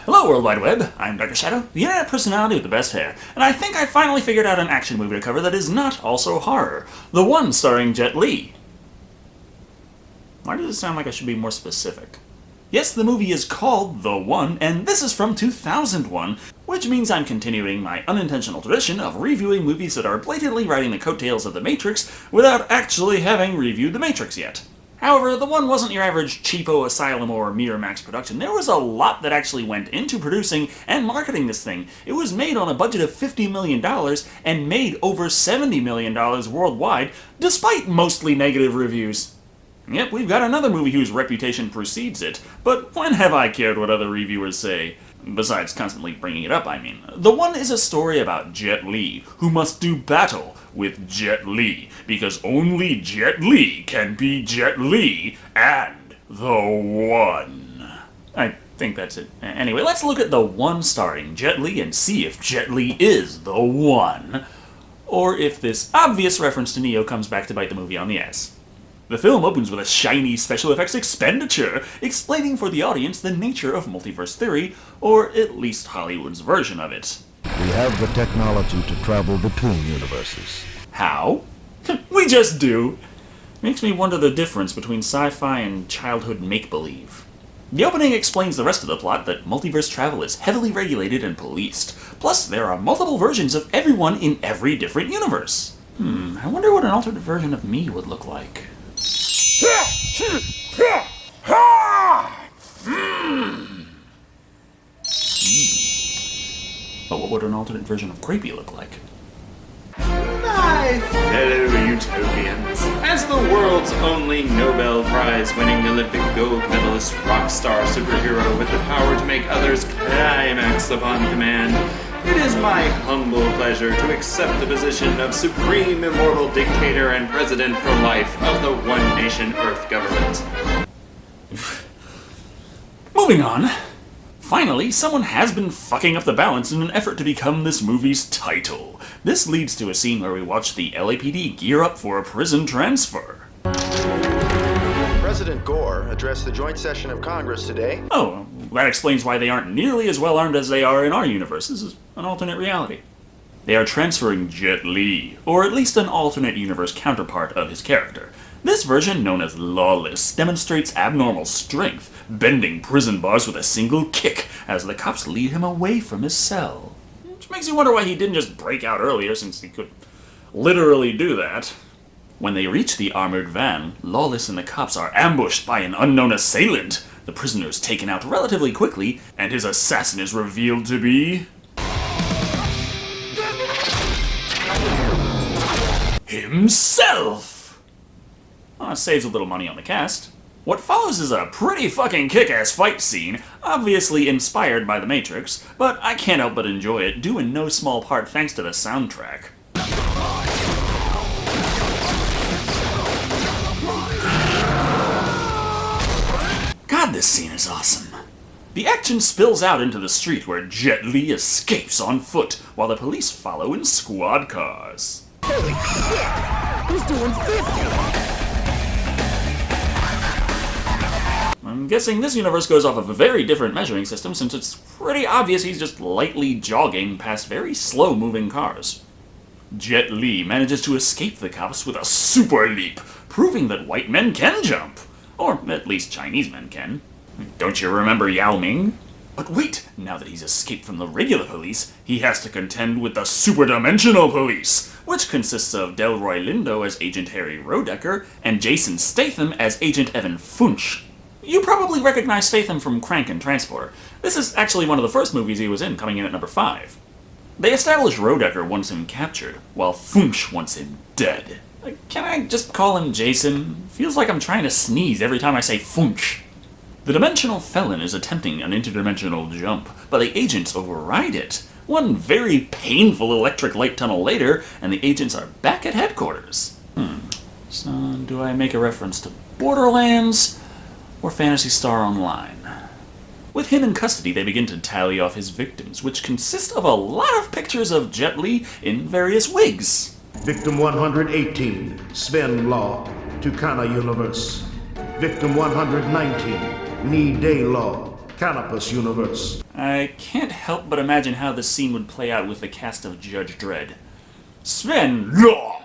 Hello, World Wide Web. I'm Dr. Shado, the internet personality with the best hair, and I think I finally figured out an action movie to cover that is not also horror. The one starring Jet Li. Why does it sound like I should be more specific? Yes, the movie is called The One, and this is from 2001, which means I'm continuing my unintentional tradition of reviewing movies that are blatantly riding the coattails of The Matrix without actually having reviewed The Matrix yet. However, The One wasn't your average cheapo Asylum or Miramax production. There was a lot that actually went into producing and marketing this thing. It was made on a budget of $50 million and made over $70 million worldwide, despite mostly negative reviews. Yep, we've got another movie whose reputation precedes it, but when have I cared what other reviewers say? Besides constantly bringing it up, I mean. The One is a story about Jet Li, who must do battle with Jet Li, because only Jet Li can be Jet Li and The One. I think that's it. Anyway, let's look at The One starring Jet Li and see if Jet Li is The One, or if this obvious reference to Neo comes back to bite the movie on the ass. The film opens with a shiny special effects expenditure, explaining for the audience the nature of multiverse theory, or at least Hollywood's version of it. We have the technology to travel between universes. How? We just do! Makes me wonder the difference between sci-fi and childhood make-believe. The opening explains the rest of the plot, that multiverse travel is heavily regulated and policed. Plus, there are multiple versions of everyone in every different universe. I wonder what an alternate version of me would look like. But what would an alternate version of Creepy look like? My fellow utopians, as the world's only Nobel Prize-winning Olympic gold medalist rock star superhero with the power to make others climax upon command, it is my humble pleasure to accept the position of supreme immortal dictator and president for life of the One Nation Earth government. Moving on. Finally, someone has been fucking up the balance in an effort to become this movie's title. This leads to a scene where we watch the LAPD gear up for a prison transfer. President Gore addressed the joint session of Congress today. Oh, that explains why they aren't nearly as well armed as they are in our universe. This is an alternate reality. They are transferring Jet Li, or at least an alternate universe counterpart of his character. This version, known as Lawless, demonstrates abnormal strength, bending prison bars with a single kick as the cops lead him away from his cell. Which makes you wonder why he didn't just break out earlier, since he could literally do that. When they reach the armored van, Lawless and the cops are ambushed by an unknown assailant. The prisoner is taken out relatively quickly, and his assassin is revealed to be himself! Saves a little money on the cast. What follows is a pretty fucking kick-ass fight scene, obviously inspired by The Matrix, but I can't help but enjoy it, due in no small part thanks to the soundtrack. God, this scene is awesome. The action spills out into the street where Jet Li escapes on foot, while the police follow in squad cars. Holy shit! He's doing 50! I'm guessing this universe goes off of a very different measuring system, since it's pretty obvious he's just lightly jogging past very slow-moving cars. Jet Li manages to escape the cops with a super leap, proving that white men can jump. Or at least Chinese men can. Don't you remember Yao Ming? But wait, now that he's escaped from the regular police, he has to contend with the super-dimensional police, which consists of Delroy Lindo as Agent Harry Rodecker and Jason Statham as Agent Evan Funch. You probably recognize Statham from Crank and Transporter. This is actually one of the first movies he was in, coming in at number 5. They establish Rodecker wants him captured, while Funch wants him dead. Can I just call him Jason? Feels like I'm trying to sneeze every time I say Funch. The dimensional felon is attempting an interdimensional jump, but the agents override it. One very painful electric light tunnel later, and the agents are back at headquarters. So do I make a reference to Borderlands or Phantasy Star Online? With him in custody, they begin to tally off his victims, which consist of a lot of pictures of Jet Li in various wigs. Victim 118, Sven Law, Tucana Universe. Victim 119, Ni Day Law, Canopus Universe. I can't help but imagine how this scene would play out with the cast of Judge Dredd. Sven Law!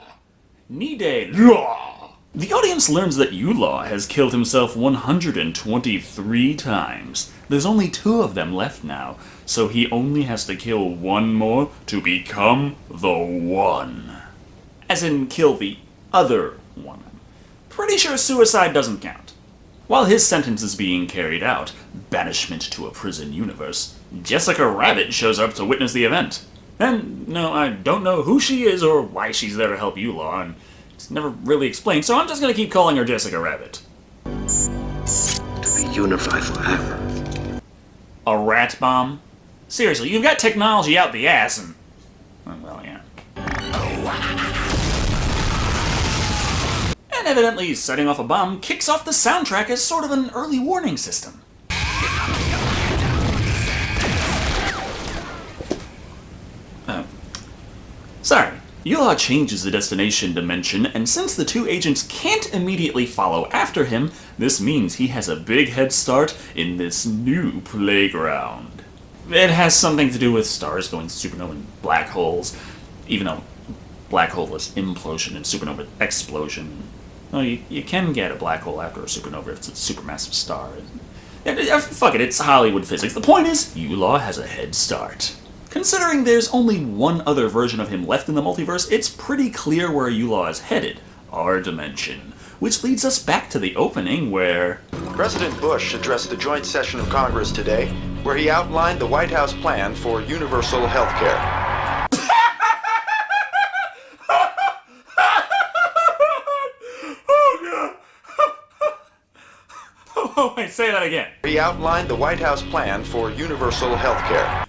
Nide Law! The audience learns that Law has killed himself 123 times. There's only 2 of them left now, so he only has to kill 1 more to become the one. As in, kill the other one. Pretty sure suicide doesn't count. While his sentence is being carried out, banishment to a prison universe, Jessica Rabbit shows up to witness the event. And, no, I don't know who she is or why she's there to help Law, and it's never really explained, so I'm just gonna keep calling her Jessica Rabbit. To be unified forever. A rat bomb? Seriously, you've got technology out the ass and... well, yeah. And evidently, setting off a bomb kicks off the soundtrack as sort of an early warning system. Sorry. Law changes the destination dimension, and since the 2 agents can't immediately follow after him, this means he has a big head start in this new playground. It has something to do with stars going supernova and black holes, even though black hole is implosion and supernova explosion. Well, you can get a black hole after a supernova if it's a supermassive star. Fuck it, it's Hollywood physics. The point is, Law has a head start. Considering there's only one other version of him left in the multiverse, it's pretty clear where Law is headed, our dimension. Which leads us back to the opening where... President Bush addressed the joint session of Congress today, where he outlined the White House plan for universal health care. Oh, wait, say that again. He outlined the White House plan for universal health care.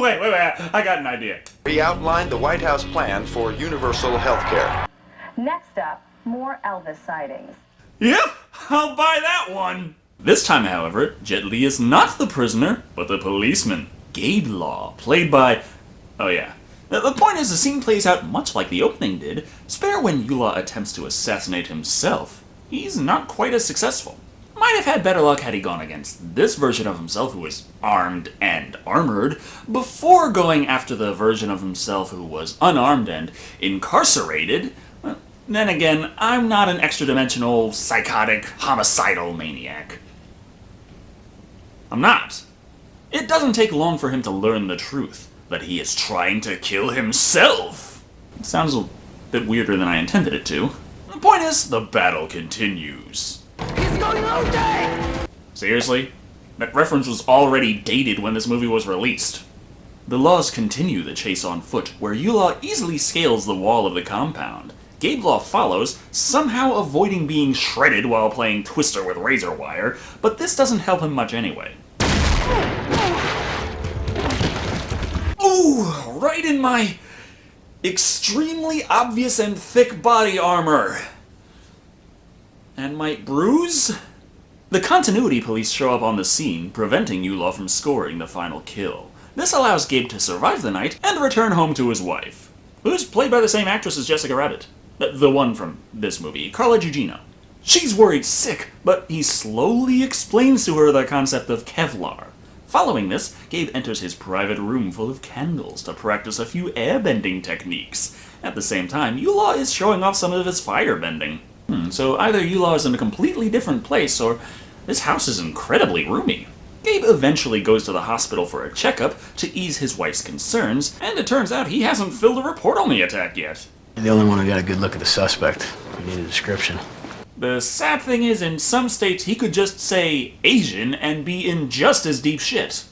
Wait, I got an idea. He outlined the White House plan for universal health care. Next up, more Elvis sightings. Yep, I'll buy that one. This time, however, Jet Li is not the prisoner, but the policeman, Gabe Law, played by... oh yeah. The point is, the scene plays out much like the opening did. Spare when Law attempts to assassinate himself. He's not quite as successful. Might have had better luck had he gone against this version of himself who was armed and armored, before going after the version of himself who was unarmed and incarcerated. Well, then again, I'm not an extra-dimensional, psychotic, homicidal maniac. I'm not. It doesn't take long for him to learn the truth, that he is trying to kill himself. It sounds a bit weirder than I intended it to. The point is, the battle continues. He's going all day! Seriously? That reference was already dated when this movie was released. The Laws continue the chase on foot, where Law easily scales the wall of the compound. Gabe Law follows, somehow avoiding being shredded while playing Twister with razor wire, but this doesn't help him much anyway. Ooh, right in my extremely obvious and thick body armor. And might bruise? The continuity police show up on the scene, preventing Law from scoring the final kill. This allows Gabe to survive the night and return home to his wife, who's played by the same actress as Jessica Rabbit. The one from this movie, Carla Gugino. She's worried sick, but he slowly explains to her the concept of Kevlar. Following this, Gabe enters his private room full of candles to practice a few airbending techniques. At the same time, Law is showing off some of his firebending. So either Law is in a completely different place, or this house is incredibly roomy. Gabe eventually goes to the hospital for a checkup to ease his wife's concerns, and it turns out he hasn't filled a report on the attack yet. You're the only one who got a good look at the suspect. We need a description. The sad thing is, in some states, he could just say Asian and be in just as deep shit.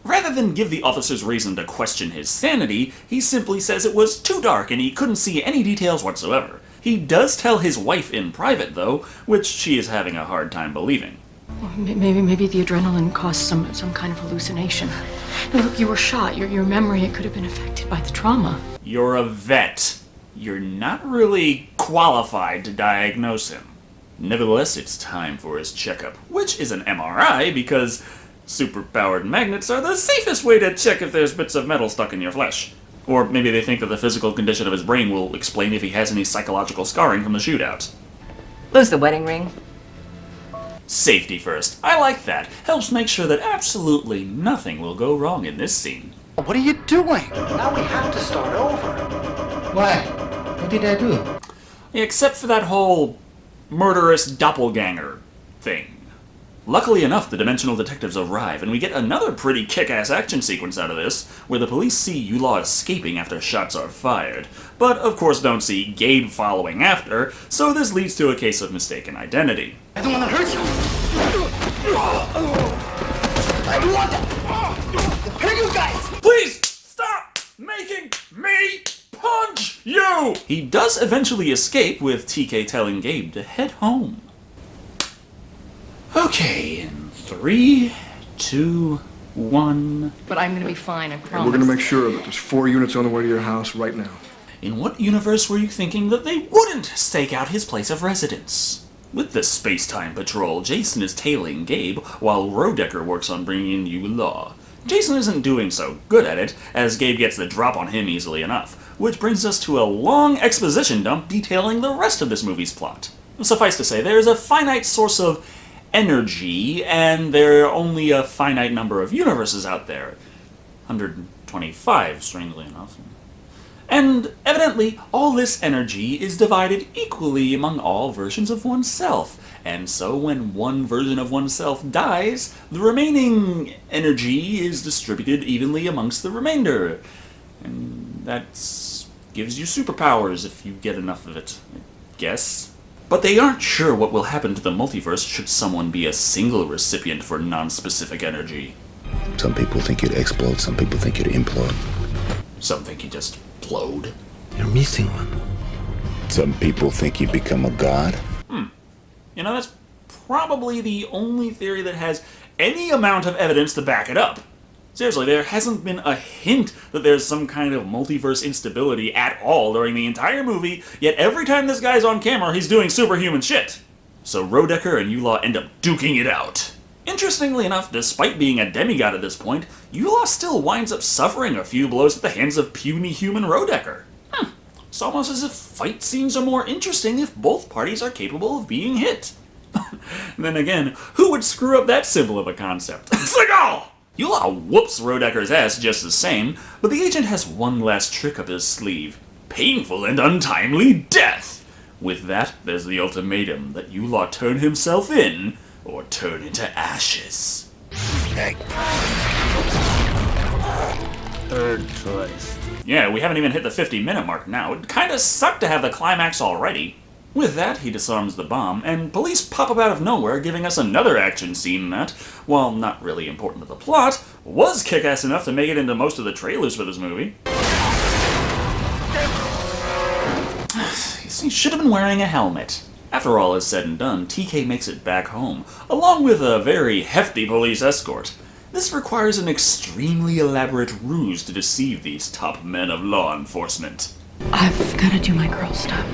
Rather than give the officers reason to question his sanity, he simply says it was too dark and he couldn't see any details whatsoever. He does tell his wife in private, though, which she is having a hard time believing. Well, maybe the adrenaline caused some kind of hallucination. Now, look, you were shot. Your memory, it could have been affected by the trauma. You're a vet. You're not really qualified to diagnose him. Nevertheless, it's time for his checkup, which is an MRI because superpowered magnets are the safest way to check if there's bits of metal stuck in your flesh. Or maybe they think that the physical condition of his brain will explain if he has any psychological scarring from the shootout. Lose the wedding ring. Safety first. I like that. Helps make sure that absolutely nothing will go wrong in this scene. What are you doing? Now we have to start over. Why? What did I do? Except for that whole murderous doppelganger thing. Luckily enough, the dimensional detectives arrive, and we get another pretty kick-ass action sequence out of this, where the police see Law escaping after shots are fired, but of course don't see Gabe following after, so this leads to a case of mistaken identity. I don't want to hurt you. I don't want to. Hey, you guys! Please stop making me punch you! He does eventually escape, with TK telling Gabe to head home. Okay, in 3, 2, 1... But I'm gonna be fine, I promise. We're gonna make sure that there's 4 units on the way to your house right now. In what universe were you thinking that they wouldn't stake out his place of residence? With the space-time patrol, Jason is tailing Gabe, while Rodecker works on bringing in Law. Jason isn't doing so good at it, as Gabe gets the drop on him easily enough, which brings us to a long exposition dump detailing the rest of this movie's plot. Suffice to say, there is a finite source of energy, and there are only a finite number of universes out there. 125, strangely enough. And evidently, all this energy is divided equally among all versions of oneself. And so when one version of oneself dies, the remaining energy is distributed evenly amongst the remainder. And that gives you superpowers if you get enough of it, I guess. But they aren't sure what will happen to the multiverse should someone be a single recipient for non-specific energy. Some people think you'd explode, some people think you'd implode. Some think you just implode. You're missing one. Some people think you'd become a god. You know, that's probably the only theory that has any amount of evidence to back it up. Seriously, there hasn't been a hint that there's some kind of multiverse instability at all during the entire movie, yet every time this guy's on camera, he's doing superhuman shit. So Rodecker and Law end up duking it out. Interestingly enough, despite being a demigod at this point, Law still winds up suffering a few blows at the hands of puny human Rodecker. It's almost as if fight scenes are more interesting if both parties are capable of being hit. Then again, who would screw up that simple of a concept? Seagal! Law whoops Rodecker's ass just the same, but the agent has one last trick up his sleeve. Painful and untimely death! With that, there's the ultimatum that Law turn himself in, or turn into ashes. Third choice. Yeah, we haven't even hit the 50-minute mark now. It kinda sucked to have the climax already. With that, he disarms the bomb, and police pop up out of nowhere, giving us another action scene that, while not really important to the plot, was kick-ass enough to make it into most of the trailers for this movie. He should have been wearing a helmet. After all is said and done, TK makes it back home, along with a very hefty police escort. This requires an extremely elaborate ruse to deceive these top men of law enforcement. I've gotta do my girl stuff.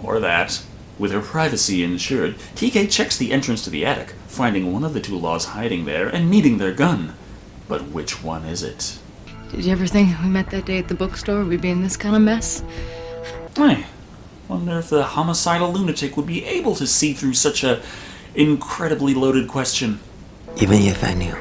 Or that. With her privacy ensured, TK checks the entrance to the attic, finding one of the two Laws hiding there and needing their gun. But which one is it? Did you ever think we met that day at the bookstore we'd be in this kind of mess? I wonder if the homicidal lunatic would be able to see through such a incredibly loaded question. Even if I knew,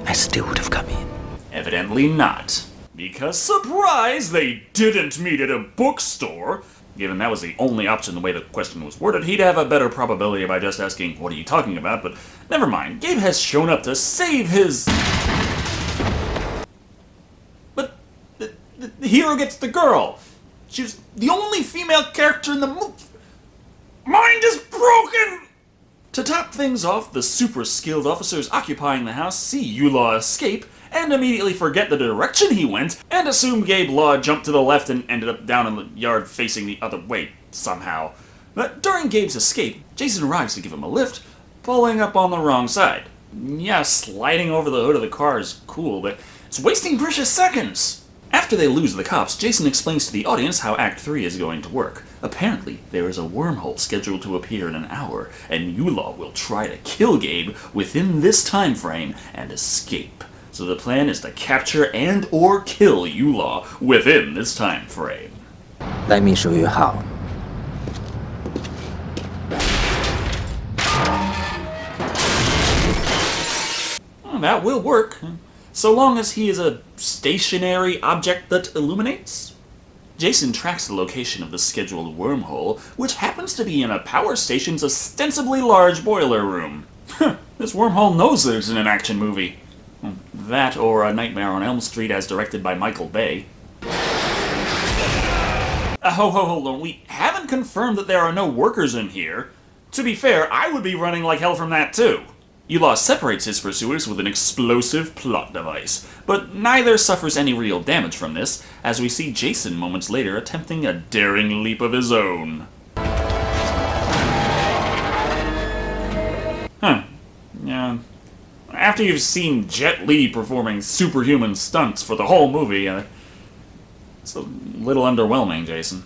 I still would have come in. Evidently not. Because, surprise, they didn't meet at a bookstore. Given that was the only option the way the question was worded, he'd have a better probability by just asking, what are you talking about? But never mind, Gabe has shown up to save his... But the hero gets the girl. She's the only female character in the movie. Mind is broken! To top things off, the super skilled officers occupying the house see Law escape, and immediately forget the direction he went, and assume Gabe Law jumped to the left and ended up down in the yard facing the other way, somehow. But during Gabe's escape, Jason arrives to give him a lift, pulling up on the wrong side. Yeah, sliding over the hood of the car is cool, but it's wasting precious seconds! After they lose the cops, Jason explains to the audience how Act 3 is going to work. Apparently, there is a wormhole scheduled to appear in an hour, and Law will try to kill Gabe within this time frame and escape. so the plan is to capture and or kill Law within this time frame. Let me show you how. Well, that will work, so long as he is a stationary object that illuminates. Jason tracks the location of the scheduled wormhole, which happens to be in a power station's ostensibly large boiler room. This wormhole knows that it's in an action movie. That or A Nightmare on Elm Street as directed by Michael Bay. Hold on, we haven't confirmed that there are no workers in here. To be fair, I would be running like hell from that too. Law separates his pursuers with an explosive plot device, but neither suffers any real damage from this, as we see Jason moments later attempting a daring leap of his own. Yeah. After you've seen Jet Li performing superhuman stunts for the whole movie, it's a little underwhelming, Jason.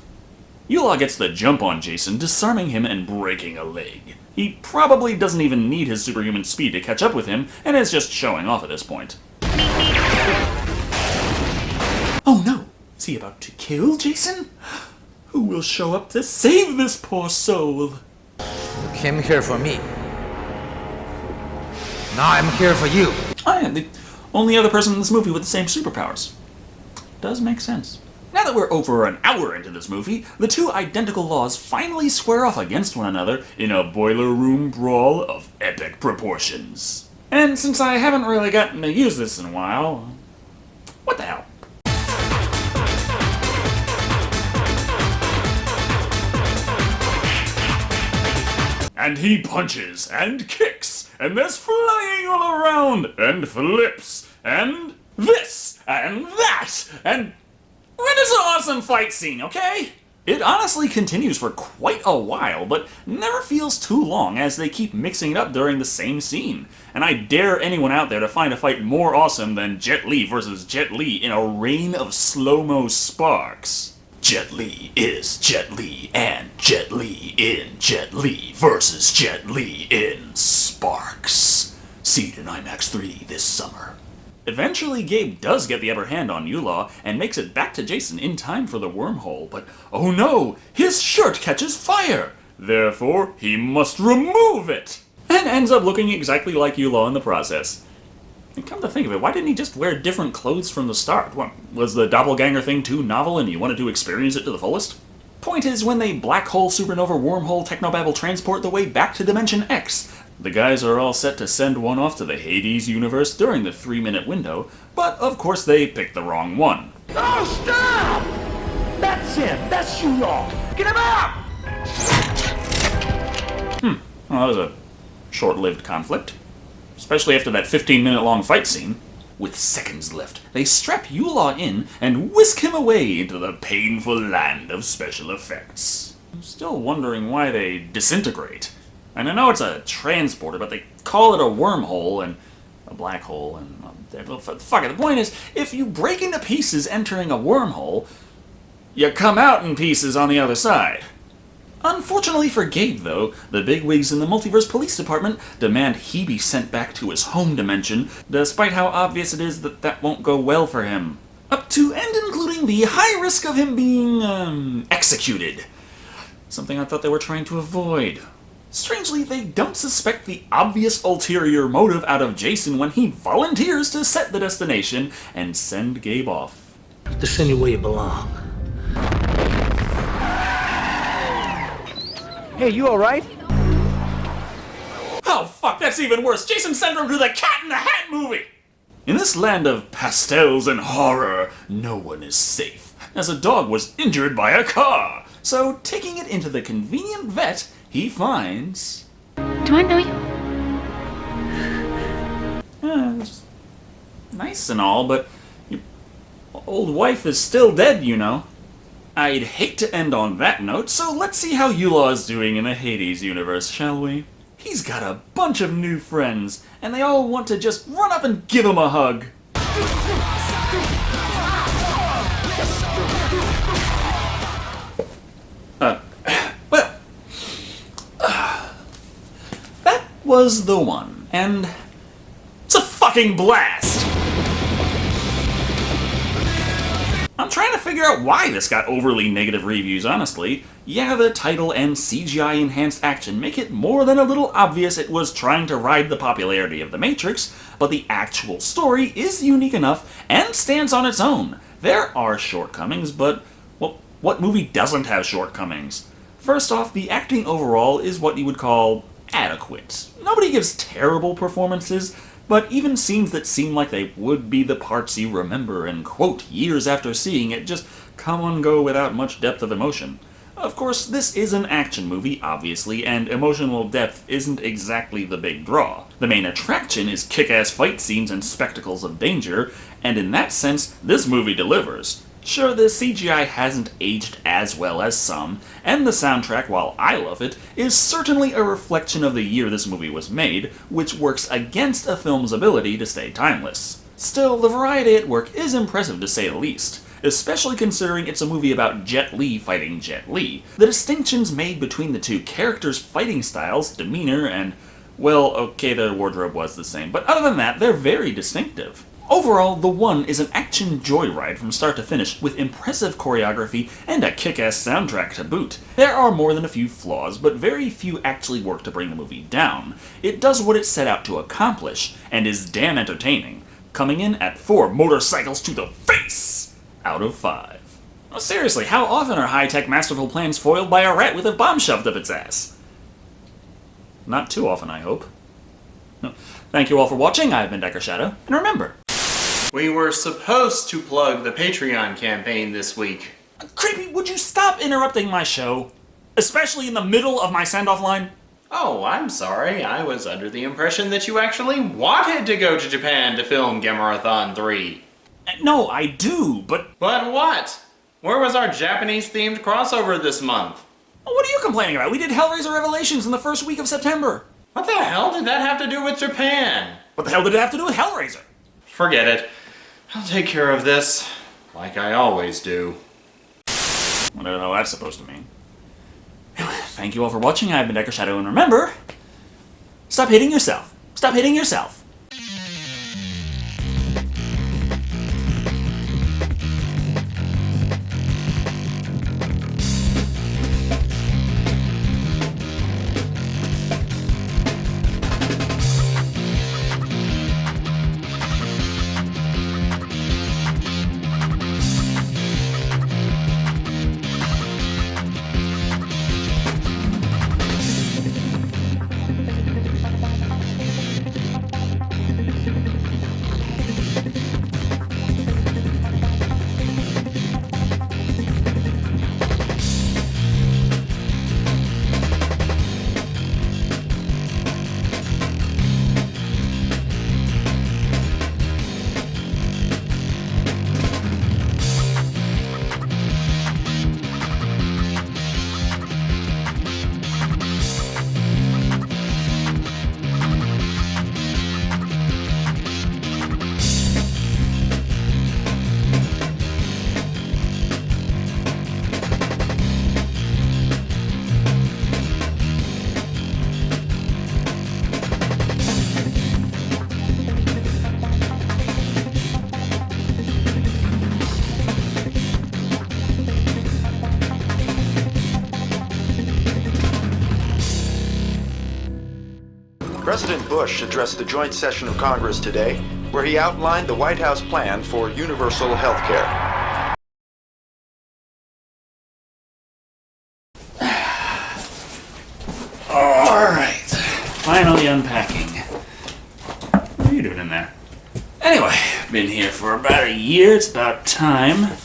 Law gets the jump on Jason, disarming him and breaking a leg. He probably doesn't even need his superhuman speed to catch up with him, and is just showing off at this point. Oh no! Is he about to kill Jason? Who will show up to save this poor soul? You came here for me. Now I'm here for you. I am the only other person in this movie with the same superpowers. Does make sense. Now that we're over an hour into this movie, the two identical Laws finally square off against one another in a boiler room brawl of epic proportions. And since I haven't really gotten to use this in a while, what the hell? And he punches and kicks, and there's flying all around, and flips, and this, and that, and it is an awesome fight scene, okay? It honestly continues for quite a while, but never feels too long as they keep mixing it up during the same scene. And I dare anyone out there to find a fight more awesome than Jet Li versus Jet Li in a rain of slow-mo sparks. Jet Li is Jet Li, and Jet Li in Jet Li versus Jet Li in Sparks. See it in IMAX 3 this summer. Eventually, Gabe does get the upper hand on Law and makes it back to Jason in time for the wormhole, but oh no, his shirt catches fire! Therefore, he must remove it! And ends up looking exactly like Law in the process. And come to think of it, why didn't he just wear different clothes from the start? What, was the doppelganger thing too novel and you wanted to experience it to the fullest? Point is, when they black hole supernova wormhole technobabble transport the way back to Dimension X, the guys are all set to send one off to the Hades universe during the 3-minute window, but of course they picked the wrong one. Oh, stop! That's him! That's Law! Get him out! Well, that was a short-lived conflict. Especially after that 15-minute long fight scene. With seconds left, they strap Law in and whisk him away into the painful land of special effects. I'm still wondering why they disintegrate. And I know it's a transporter, but they call it a wormhole and a black hole and... fuck it, the point is, if you break into pieces entering a wormhole, you come out in pieces on the other side. Unfortunately for Gabe, though, the bigwigs in the Multiverse Police Department demand he be sent back to his home dimension, despite how obvious it is that that won't go well for him. Up to and including the high risk of him being, executed. Something I thought they were trying to avoid. Strangely, they don't suspect the obvious ulterior motive out of Jason when he volunteers to set the destination and send Gabe off. To send you where you belong. Hey, you alright? Oh fuck, that's even worse! Jason sent him to the Cat in the Hat movie! In this land of pastels and horror, no one is safe, as a dog was injured by a car. So, taking it into the convenient vet, he finds... Do I know you? It's nice and all, but your old wife is still dead, you know. I'd hate to end on that note, so let's see how Law is doing in the Hades universe, shall we? He's got a bunch of new friends, and they all want to just run up and give him a hug. That was the one, and it's a fucking blast! I'm trying to figure out why this got overly negative reviews, honestly. Yeah, the title and CGI-enhanced action make it more than a little obvious it was trying to ride the popularity of The Matrix, but the actual story is unique enough and stands on its own. There are shortcomings, but, well, what movie doesn't have shortcomings? First off, the acting overall is what you would call adequate. Nobody gives terrible performances, but even scenes that seem like they would be the parts you remember and quote years after seeing it just come and go without much depth of emotion. Of course, this is an action movie, obviously, and emotional depth isn't exactly the big draw. The main attraction is kick-ass fight scenes and spectacles of danger, and in that sense, this movie delivers. Sure, the CGI hasn't aged as well as some, and the soundtrack, while I love it, is certainly a reflection of the year this movie was made, which works against a film's ability to stay timeless. Still, the variety at work is impressive to say the least, especially considering it's a movie about Jet Li fighting Jet Li. The distinctions made between the two characters' fighting styles, demeanor, and, well, okay, their wardrobe was the same, but other than that, they're very distinctive. Overall, The One is an action joyride from start to finish, with impressive choreography and a kick-ass soundtrack to boot. There are more than a few flaws, but very few actually work to bring the movie down. It does what it set out to accomplish, and is damn entertaining, coming in at 4 motorcycles to the face out of 5. Well, seriously, how often are high-tech masterful plans foiled by a rat with a bomb shoved up its ass? Not too often, I hope. No. Thank you all for watching. I've been Shado, and remember, We were supposed to plug the Patreon campaign this week. Creepy, would you stop interrupting my show? Especially in the middle of my send-off line? Oh, I'm sorry. I was under the impression that you actually wanted to go to Japan to film Gamerathon 3. No, I do, but... But what? Where was our Japanese-themed crossover this month? What are you complaining about? We did Hellraiser Revelations in the first week of September. What the hell did that have to do with Japan? What the hell did it have to do with Hellraiser? Forget it. I'll take care of this, like I always do. Whatever the hell that's supposed to mean. Thank you all for watching. I've been Shado, and remember, stop hitting yourself. Stop hitting yourself. President Bush addressed the joint session of Congress today, where he outlined the White House plan for universal health care. Alright, finally unpacking. What are you doing in there? Anyway, been here for about a year, it's about time.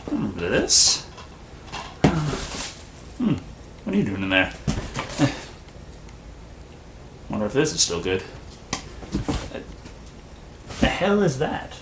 Remember this? What are you doing in there? Wonder if this is still good. The hell is that?